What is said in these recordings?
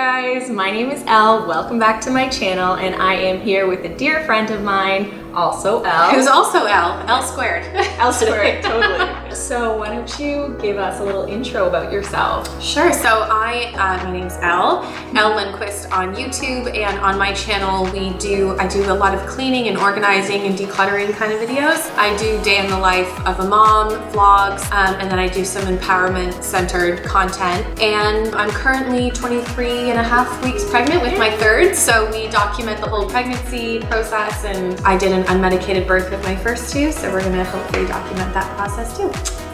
guys, my name is Elle. Welcome back to my channel, and I am here with a dear friend of mine, also Elle. Who's also Elle. Elle squared. Elle squared, totally. So why don't you give us a little intro about yourself? Sure. So my name's Elle Lindquist on YouTube, and on my channel I do a lot of cleaning and organizing and decluttering kind of videos. I do day in the life of a mom, vlogs, and then I do some empowerment centered content. And I'm currently 23 and a half weeks pregnant with my third. So we document the whole pregnancy process, and I did an unmedicated birth with my first two. So we're gonna hopefully document that process too.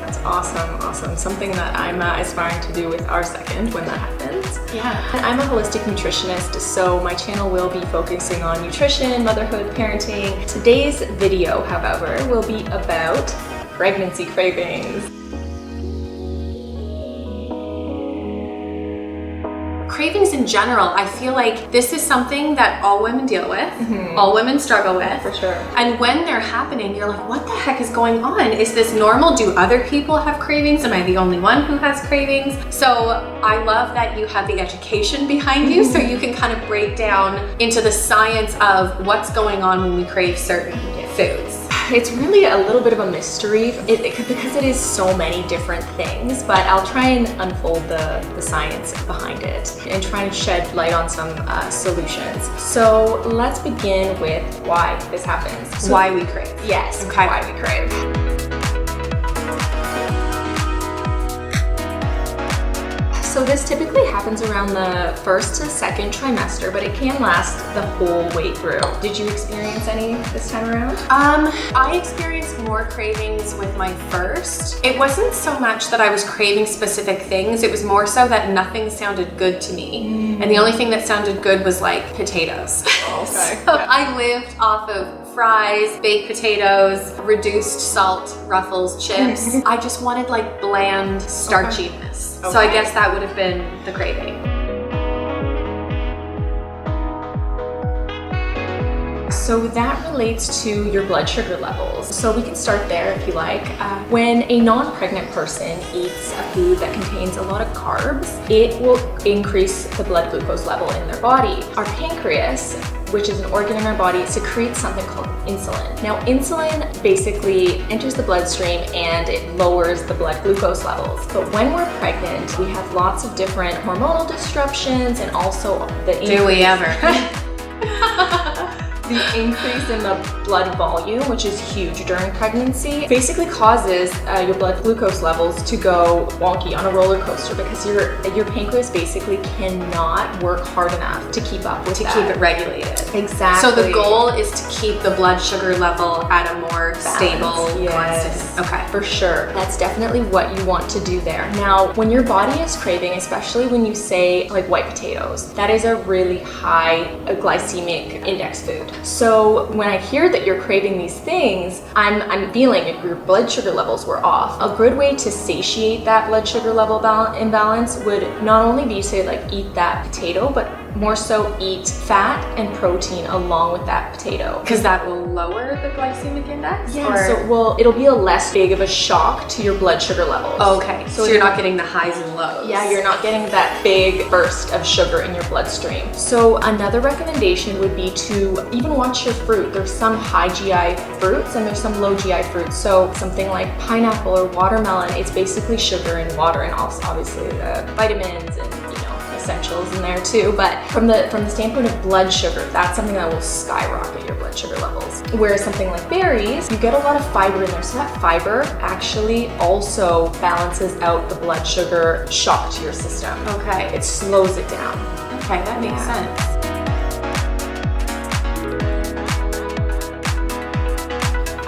That's awesome. Something that I'm aspiring to do with our second when that happens. Yeah. And I'm a holistic nutritionist, so my channel will be focusing on nutrition, motherhood, parenting. Today's video, however, will be about pregnancy cravings. Cravings in general, I feel like this is something that all women deal with, all women struggle with. For sure. And when they're happening, you're like, what the heck is going on? Is this normal? Do other people have cravings? Am I the only one who has cravings? So I love that you have the education behind you, so you can kind of break down into the science of what's going on when we crave certain foods. It's really a little bit of a mystery because it is so many different things, but I'll try and unfold the science behind it and try and shed light on some solutions. So let's begin with why this happens. So, why we crave. Yes, okay. Why we crave. So this typically happens around the first to second trimester, but it can last the whole way through. Did you experience any this time around? I experienced more cravings with my first. It wasn't so much that I was craving specific things, it was more so that nothing sounded good to me. And the only thing that sounded good was like potatoes. Oh, okay. So I lived off of fries, baked potatoes, reduced salt, Ruffles, chips. I just wanted like bland starchiness. Okay. So I guess that would have been the craving. So that relates to your blood sugar levels. So we can start there if you like. When a non-pregnant person eats a food that contains a lot of carbs, it will increase the blood glucose level in their body. Our pancreas, which is an organ in our body, secretes something called insulin. Now, insulin basically enters the bloodstream and it lowers the blood glucose levels. But when we're pregnant, we have lots of different hormonal disruptions and also the increase. Do we ever? The increase in the blood volume, which is huge during pregnancy, basically causes your blood glucose levels to go wonky on a roller coaster because your pancreas basically cannot work hard enough to keep up with to keep it regulated. Exactly. So the goal is to keep the blood sugar level at a more stable, yes. constant. Okay. For sure. That's definitely what you want to do there. Now, when your body is craving, especially when you say like white potatoes, that is a really high glycemic index food. So when I hear that you're craving these things, I'm feeling if your blood sugar levels were off. A good way to satiate that blood sugar level imbalance would not only be to like eat that potato, but more so eat fat and protein along with that potato. Because that will lower the glycemic index? Yeah, so it'll be a less big of a shock to your blood sugar levels. Okay, so you're not getting the highs and lows. Yeah, you're not getting that big burst of sugar in your bloodstream. So another recommendation would be to even watch your fruit. There's some high GI fruits and there's some low GI fruits. So something like pineapple or watermelon, it's basically sugar and water and also obviously the vitamins and essentials in there too, but from the standpoint of blood sugar, that's something that will skyrocket your blood sugar levels. Whereas something like berries, you get a lot of fiber in there, so that fiber actually also balances out the blood sugar shock to your system. Okay. It slows it down. Okay, that makes sense.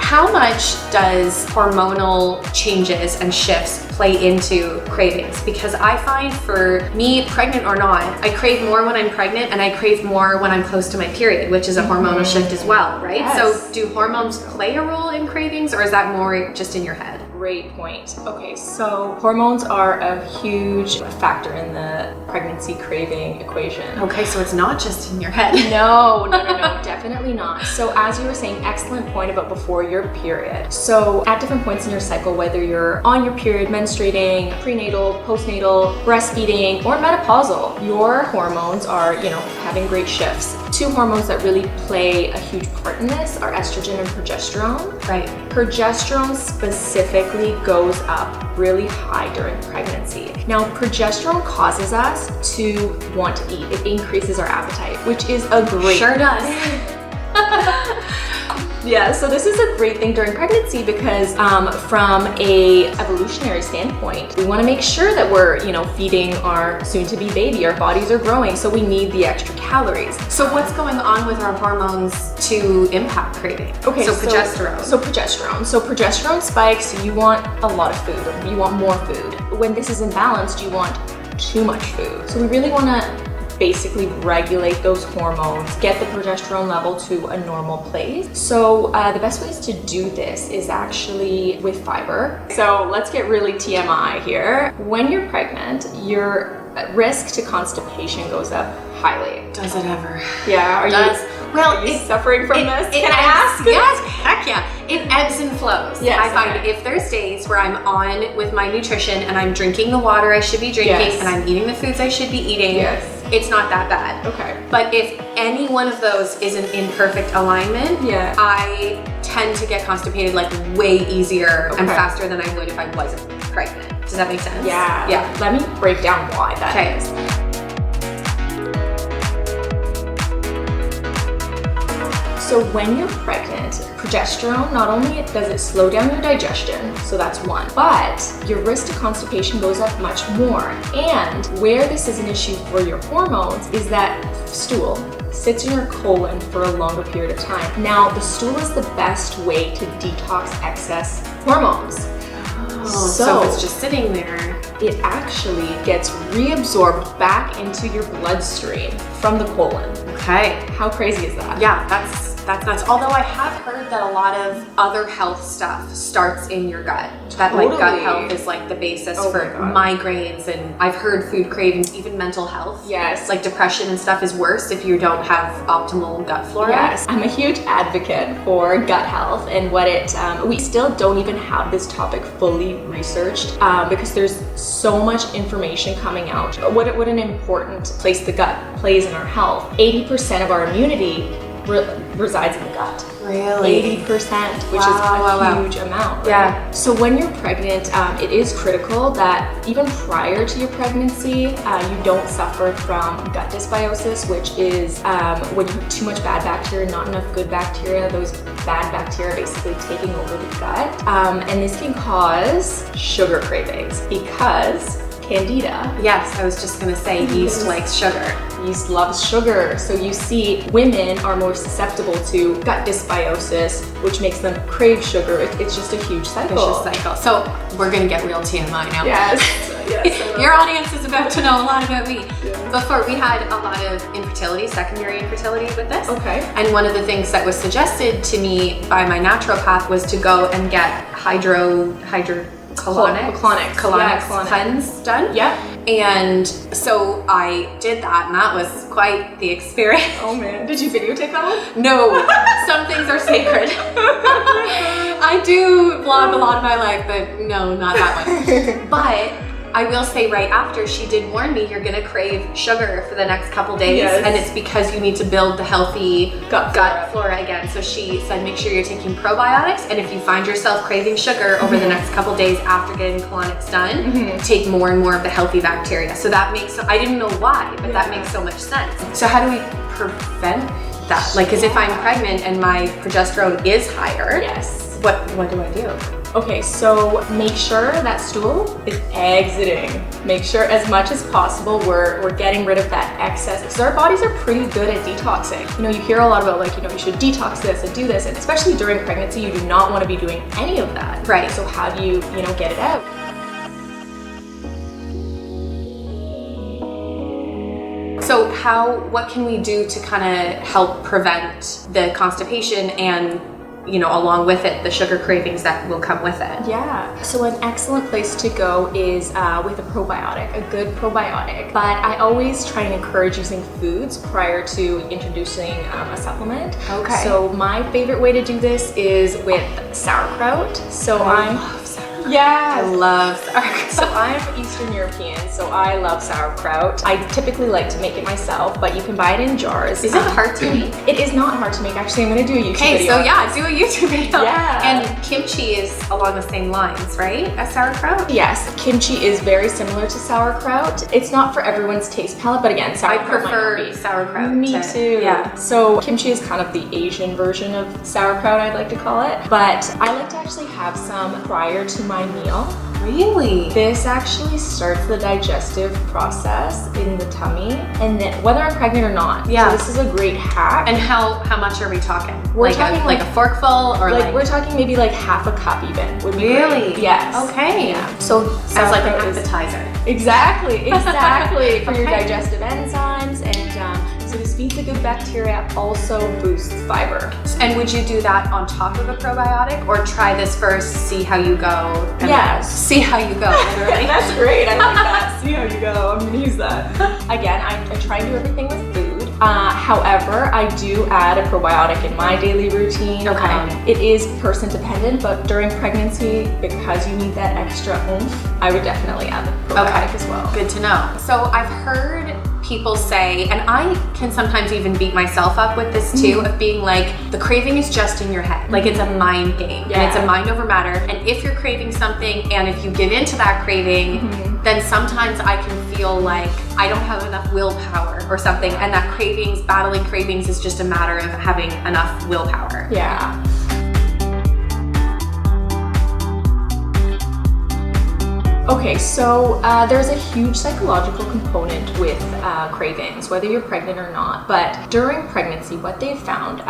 How much does hormonal changes and shifts play into cravings? Because I find for me, pregnant or not, I crave more when I'm pregnant and I crave more when I'm close to my period, which is a hormonal shift as well, right? Yes. So do hormones play a role in cravings, or is that more just in your head? Great point. Okay, so hormones are a huge factor in the pregnancy craving equation. Okay, so it's not just in your head. No, definitely Definitely not. So as you were saying, excellent point about before your period. So at different points in your cycle, whether you're on your period, menstruating, prenatal, postnatal, breastfeeding, or menopausal, your hormones are, having great shifts. Two hormones that really play a huge part in this are estrogen and progesterone. Right. Progesterone specifically goes up really high during pregnancy. Now, progesterone causes us to want to eat. It increases our appetite, which is a great... Sure does. Yeah, so this is a great thing during pregnancy because from a evolutionary standpoint, we want to make sure that we're, feeding our soon-to-be baby. Our bodies are growing, so we need the extra calories. So what's going on with our hormones to impact craving? Okay, so progesterone. So progesterone spikes, so you want a lot of food, you want more food. When this is imbalanced, you want too much food. So we really want to basically regulate those hormones, get the progesterone level to a normal place. So the best ways to do this is actually with fiber. So let's get really TMI here. When you're pregnant, your risk to constipation goes up highly. Does it ever? Yeah, are you suffering from this? Can I ask? Yes, heck yeah. It ebbs and flows. Yes, I find if there's days where I'm on with my nutrition and I'm drinking the water I should be drinking and I'm eating the foods I should be eating, it's not that bad. Okay. But if any one of those isn't in perfect alignment, I tend to get constipated like way easier and faster than I would if I wasn't pregnant. Does that make sense? Yeah. Yeah. Let me break down why that is. So when you're pregnant, progesterone, not only does it slow down your digestion, so that's one, but your risk to constipation goes up much more. And where this is an issue for your hormones is that stool sits in your colon for a longer period of time. Now, the stool is the best way to detox excess hormones. So if it's just sitting there, it actually gets reabsorbed back into your bloodstream from the colon. Okay. How crazy is that? Yeah, that's nuts. Although I have heard that a lot of other health stuff starts in your gut. That like gut health is like the basis for migraines, and I've heard food cravings, even mental health. Yes. Like depression and stuff is worse if you don't have optimal gut flora. Yes. I'm a huge advocate for gut health and what we still don't even have this topic fully researched because there's so much information coming out. What an important place the gut plays in our health. 80% of our immunity resides in the gut. Really? 80%, which is a huge amount. Right? Yeah. So when you're pregnant, it is critical that even prior to your pregnancy, you don't suffer from gut dysbiosis, which is when you have too much bad bacteria, not enough good bacteria. Those bad bacteria basically taking over the gut. And this can cause sugar cravings because Candida. Yes, I was just gonna say yeast likes sugar. Yeast loves sugar. So you see women are more susceptible to gut dysbiosis, which makes them crave sugar. It's just a huge cycle. Vicious cycle. So we're gonna get real TMI now. Yes. Your audience is about to know a lot about me. Before, we had a lot of infertility, secondary infertility with this. Okay. And one of the things that was suggested to me by my naturopath was to go and get colonic cleanse done. Yep. And so I did that, and that was quite the experience. Oh man, did you videotape that one? No, some things are sacred. I do vlog a lot of my life, but no, not that one. But I will say right after, she did warn me, you're gonna crave sugar for the next couple days, and it's because you need to build the healthy gut flora again. So she said, make sure you're taking probiotics, and if you find yourself craving sugar over the next couple days after getting colonics done, take more and more of the healthy bacteria. So that makes, I didn't know why, but that makes so much sense. So how do we prevent that? Like, because if I'm pregnant and my progesterone is higher, what do I do? Okay, so make sure that stool is exiting. Make sure as much as possible we're getting rid of that excess, because our bodies are pretty good at detoxing. You hear a lot about you should detox this and do this, and especially during pregnancy, you do not want to be doing any of that. Right. So how do you, get it out? So what can we do to kind of help prevent the constipation and you know, along with it, the sugar cravings that will come with it. Yeah, so an excellent place to go is with a probiotic, a good probiotic. But I always try and encourage using foods prior to introducing a supplement. Okay. So my favorite way to do this is with sauerkraut. So I love sauerkraut. So I'm Eastern European, so I love sauerkraut. I typically like to make it myself, but you can buy it in jars. Is it hard to make? It is not hard to make. Actually, I'm going to do a YouTube video. Okay, so yeah, do a YouTube video. Yeah. And kimchi is along the same lines, right, as sauerkraut? Yes, kimchi is very similar to sauerkraut. It's not for everyone's taste palette, but again, sauerkraut I prefer sauerkraut. Me too. Yeah. So kimchi is kind of the Asian version of sauerkraut, I'd like to call it. But I like to actually have some prior to my meal. Really? This actually starts the digestive process in the tummy, and then whether I'm pregnant or not. Yeah. So this is a great hack. And how much are we talking? We're like talking like a forkful, or like we're talking maybe like half a cup even would be really? Great. Yes. Okay. Yeah. So as like an sauerkraut is- appetizer. Exactly for your Okay. digestive enzymes, and so this feeds the good bacteria, also boosts fiber. And would you do that on top of a probiotic, or try this first, see how you go? And Yes. See how you go, literally. That's great. I like that. See how you go. I'm gonna use that. Again, I try and do everything with food. However, I do add a probiotic in my daily routine. Okay. It is person dependent, but during pregnancy, because you need that extra oomph, I would definitely add the probiotic as well. Good to know. So I've heard people say, and I can sometimes even beat myself up with this too, of being like, the craving is just in your head. Like it's a mind game, and it's a mind over matter. And if you're craving something, and if you give into that craving, then sometimes I can feel like I don't have enough willpower or something, and that battling cravings is just a matter of having enough willpower. Yeah. Okay, so there's a huge psychological component with cravings, whether you're pregnant or not. But during pregnancy, what they've found,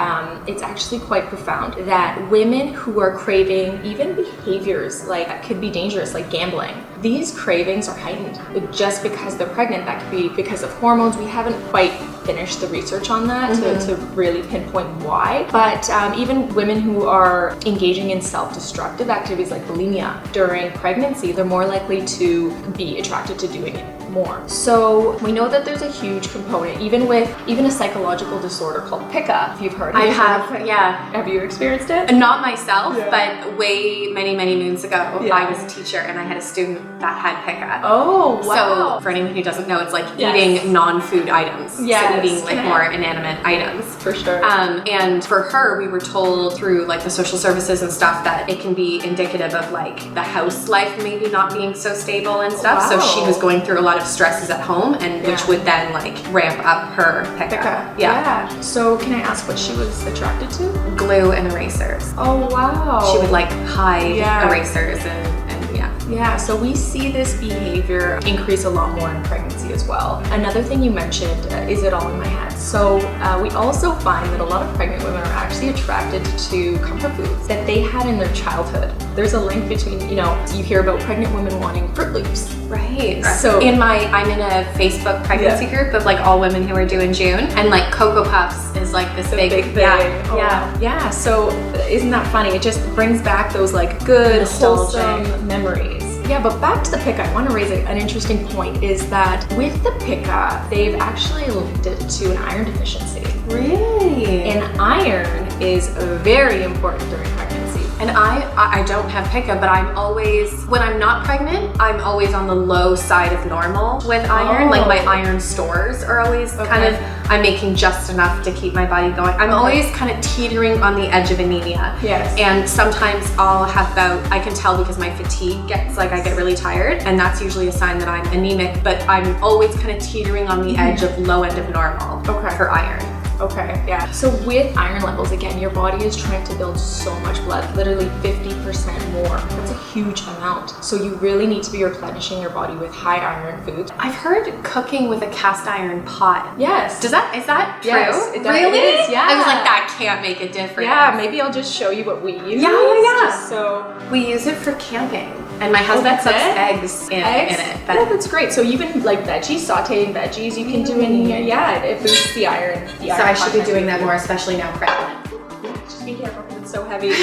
it's actually quite profound, that women who are craving even behaviors that could be dangerous, like gambling, these cravings are heightened just because they're pregnant. That could be because of hormones. We haven't quite finished the research on that to really pinpoint why. But even women who are engaging in self-destructive activities like bulimia during pregnancy, they're more likely to be attracted to doing it more. So we know that there's a huge component, even a psychological disorder called pica, if you've heard of it. I have, yeah. Have you experienced it? Not myself, Yeah. but many moons ago, I was a teacher and I had a student that had pica. Oh, wow. So for anyone who doesn't know, it's like Yes. eating non-food items. Yes. So eating like more inanimate items. For sure. And for her, we were told through like the social services and stuff that it can be indicative of like the house life maybe not being so stable and stuff. Wow. So she was going through a lot of stresses at home, and which would then like ramp up her pica. Yeah. So can I ask what she was attracted to? Glue and erasers. Oh, wow. She would like hide erasers and yeah. Yeah, so we see this behavior increase a lot more in pregnancy as well. Another thing you mentioned is it all in my head. So we also find that a lot of pregnant women are actually attracted to comfort foods that they had in their childhood. There's a link between, you hear about pregnant women wanting Fruit Loops. Right. So I'm in a Facebook pregnancy group of like all women who are due in June, and like Cocoa Puffs is like this big thing. Yeah. Oh, yeah. So isn't that funny? It just brings back those like good, Nostalgic wholesome memories. Yeah, but back to the pica, I want to raise an interesting point, is that with the pica, they've actually linked it to an iron deficiency. Really? And iron is very important during pregnancy. And I don't have pica, but I'm always, when I'm not pregnant, I'm always on the low side of normal with iron. Like my iron stores are always kind of, I'm making just enough to keep my body going. I'm always kind of teetering on the edge of anemia. Yes. And sometimes I'll have I can tell because my fatigue gets, like I get really tired, and that's usually a sign that I'm anemic, but I'm always kind of teetering on the edge of low end of normal for iron. Okay, yeah. So with iron levels, again, your body is trying to build so much blood, literally 50% more. That's a huge amount. So you really need to be replenishing your body with high iron foods. I've heard cooking with a cast iron pot. Yes. Is that true? Yes, it does. Really? It is, yeah. I was like, that can't make a difference. Yeah, maybe I'll just show you what we use. Yeah. Just so we use it for camping. And my husband cooks eggs in it. But that's great. So even like veggies, sauteing veggies, you can do in here. Yeah, it boosts the iron. So I should be doing that more, especially now pregnant. Yeah, just be careful. It's so heavy.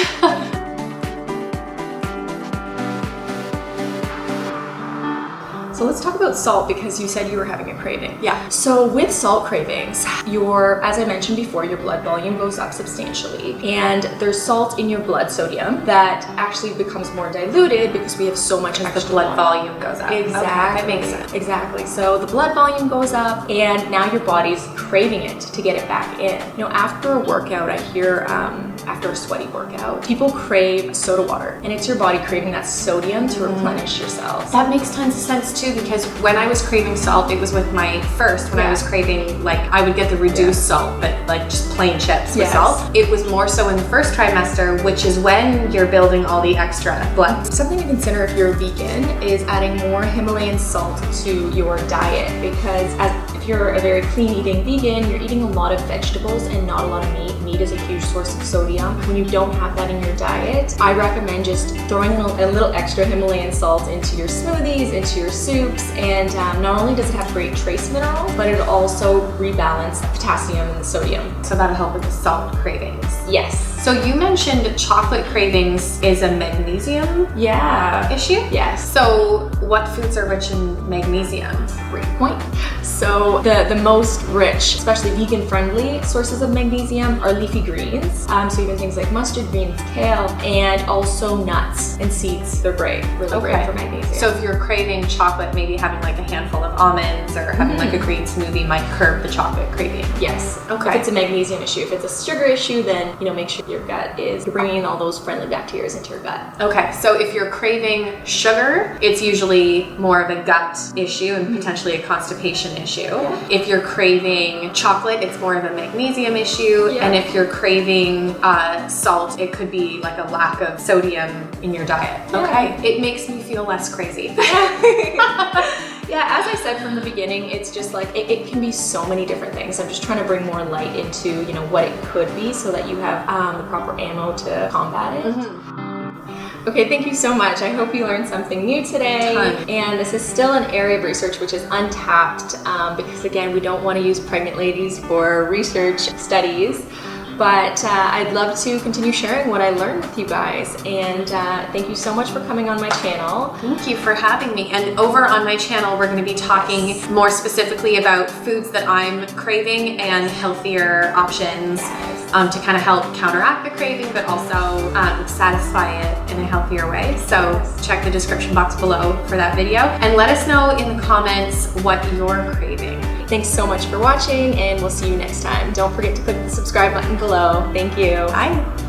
So let's talk about salt, because you said you were having a craving. Yeah. So with salt cravings, as I mentioned before, your blood volume goes up substantially, and there's salt in your blood, sodium, that actually becomes more diluted because we have so much extra The blood water. volume goes up. Exactly. Okay, that makes sense. Exactly. So the blood volume goes up, and now your body's craving it to get it back in. You know, after a workout, I hear after a sweaty workout, people crave soda water, and it's your body craving that sodium to replenish your cells. That makes tons of sense too, because when I was craving salt, it was with my first, when I was craving, like, I would get the reduced salt, but like just plain chips with salt. It was more so in the first trimester, which is when you're building all the extra blood. Something to consider if you're a vegan is adding more Himalayan salt to your diet, because if you're a very clean eating vegan, you're eating a lot of vegetables and not a lot of meat. Meat is a huge source of sodium. When you don't have that in your diet, I recommend just throwing a little extra Himalayan salt into your smoothies, into your soups, and not only does it have great trace minerals, but it also rebalance the potassium and the sodium. So that'll help with the salt cravings. Yes. So you mentioned chocolate cravings is a magnesium issue? Yes. So what foods are rich in magnesium? Great point. So the most rich, especially vegan-friendly sources of magnesium are leafy greens. So even things like mustard greens, kale, and also nuts and seeds. They're great, really great for magnesium. So if you're craving chocolate, maybe having like a handful of almonds or having like a green smoothie might curb the chocolate craving. Yes. Okay. If it's a magnesium issue. If it's a sugar issue, then make sure your gut you're bringing in all those friendly bacteria into your gut. Okay. So if you're craving sugar, it's usually more of a gut issue and potentially a constipation issue. Yeah. If you're craving chocolate, it's more of a magnesium issue. Yeah. And if you're craving salt, it could be like a lack of sodium in your diet. Yeah. Okay. It makes me feel less crazy. Yeah, as I said from the beginning, it's just like, it can be so many different things. I'm just trying to bring more light into, what it could be so that you have the proper ammo to combat it. Mm-hmm. Okay, thank you so much. I hope you learned something new today. And this is still an area of research which is untapped because, again, we don't want to use pregnant ladies for research studies. But I'd love to continue sharing what I learned with you guys. And thank you so much for coming on my channel. Thank you for having me. And over on my channel, we're going to be talking more specifically about foods that I'm craving and healthier options to kind of help counteract the craving, but also satisfy it in a healthier way. So check the description box below for that video. And let us know in the comments what you're craving. Thanks so much for watching, and we'll see you next time. Don't forget to click the subscribe button below. Thank you. Bye.